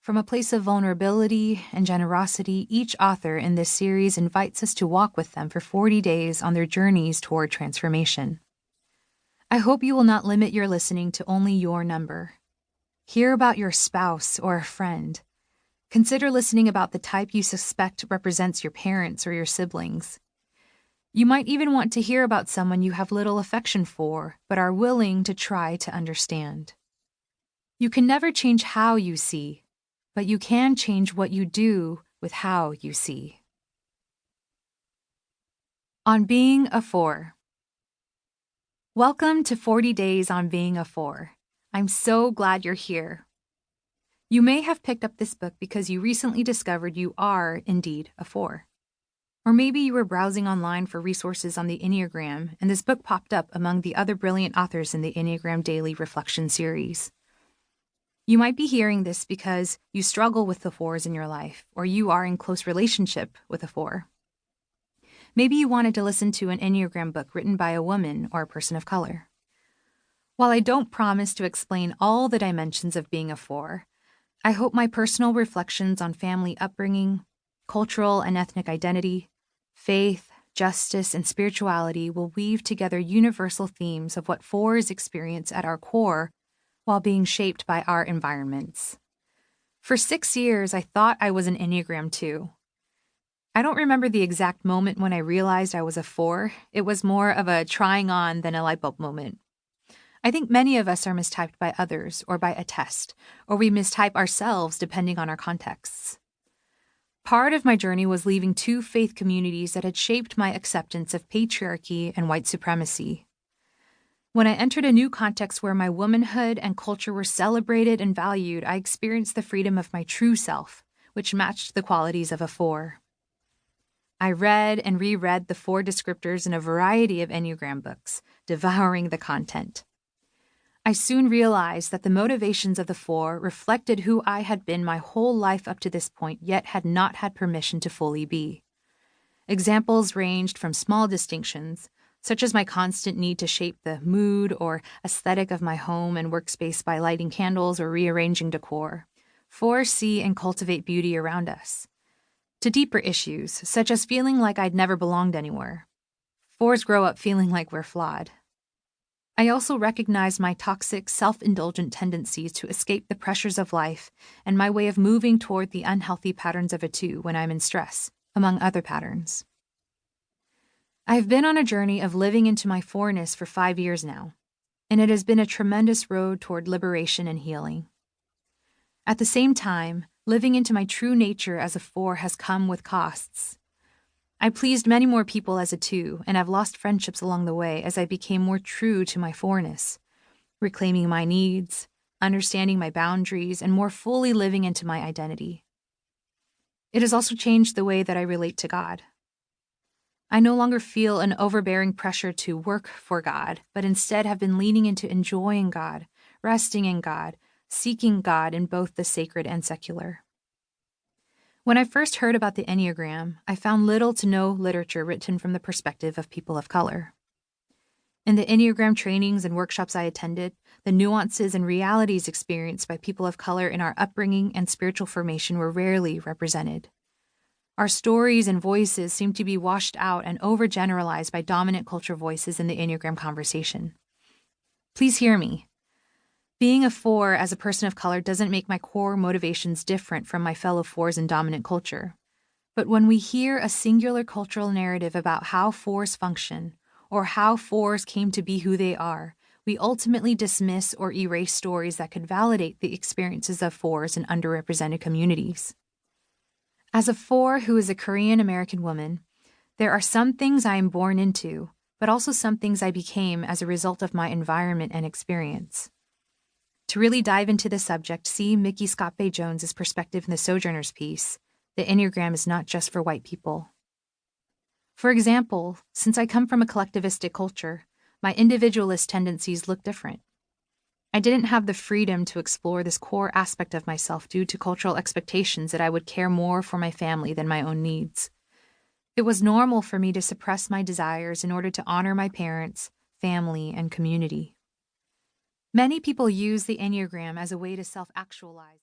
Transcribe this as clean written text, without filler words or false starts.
From a place of vulnerability and generosity, each author in this series invites us to walk with them for 40 days on their journeys toward transformation. I hope you will not limit your listening to only your number. Hear about your spouse or a friend. Consider listening about the type you suspect represents your parents or your siblings. You might even want to hear about someone you have little affection for, but are willing to try to understand. You can never change how you see, but you can change what you do with how you see. On Being a Four. Welcome to 40 Days on Being a Four. I'm so glad you're here. You may have picked up this book because you recently discovered you are indeed a four. Or maybe you were browsing online for resources on the Enneagram, and this book popped up among the other brilliant authors in the Enneagram Daily Reflection series. You might be hearing this because you struggle with the fours in your life, or you are in close relationship with a four. Maybe you wanted to listen to an Enneagram book written by a woman or a person of color. While I don't promise to explain all the dimensions of being a four, I hope my personal reflections on family upbringing, cultural and ethnic identity, faith, justice, and spirituality will weave together universal themes of what fours experience at our core while being shaped by our environments. For 6 years, I thought I was an Enneagram 2. I don't remember the exact moment when I realized I was a 4. It was more of a trying on than a light bulb moment. I think many of us are mistyped by others or by a test, or we mistype ourselves depending on our contexts. Part of my journey was leaving 2 faith communities that had shaped my acceptance of patriarchy and white supremacy. When I entered a new context where my womanhood and culture were celebrated and valued, I experienced the freedom of my true self, which matched the qualities of a 4. I read and reread the 4 descriptors in a variety of Enneagram books, devouring the content. I soon realized that the motivations of the 4 reflected who I had been my whole life up to this point, yet had not had permission to fully be. Examples ranged from small distinctions, such as my constant need to shape the mood or aesthetic of my home and workspace by lighting candles or rearranging decor, 4 see and cultivate beauty around us, to deeper issues, such as feeling like I'd never belonged anywhere. 4s grow up feeling like we're flawed. I also recognize my toxic, self-indulgent tendencies to escape the pressures of life and my way of moving toward the unhealthy patterns of a 2 when I'm in stress, among other patterns. I've been on a journey of living into my 4-ness for 5 years now, and it has been a tremendous road toward liberation and healing. At the same time, living into my true nature as a 4 has come with costs. I pleased many more people as a 2, and I've lost friendships along the way as I became more true to my 4-ness, reclaiming my needs, understanding my boundaries, and more fully living into my identity. It has also changed the way that I relate to God. I no longer feel an overbearing pressure to work for God, but instead have been leaning into enjoying God, resting in God, seeking God in both the sacred and secular. When I first heard about the Enneagram, I found little to no literature written from the perspective of people of color. In the Enneagram trainings and workshops I attended, the nuances and realities experienced by people of color in our upbringing and spiritual formation were rarely represented. Our stories and voices seem to be washed out and overgeneralized by dominant culture voices in the Enneagram conversation. Please hear me. Being a 4 as a person of color doesn't make my core motivations different from my fellow 4s in dominant culture. But when we hear a singular cultural narrative about how 4s function, or how 4s came to be who they are, we ultimately dismiss or erase stories that could validate the experiences of 4s in underrepresented communities. As a 4 who is a Korean American woman, there are some things I am born into, but also some things I became as a result of my environment and experience. To really dive into the subject, see Mickey Scott-Bay-Jones's perspective in the Sojourner's piece, The Enneagram is Not Just for White People. For example, since I come from a collectivistic culture, my individualist tendencies look different. I didn't have the freedom to explore this core aspect of myself due to cultural expectations that I would care more for my family than my own needs. It was normal for me to suppress my desires in order to honor my parents, family, and community. Many people use the Enneagram as a way to self-actualize.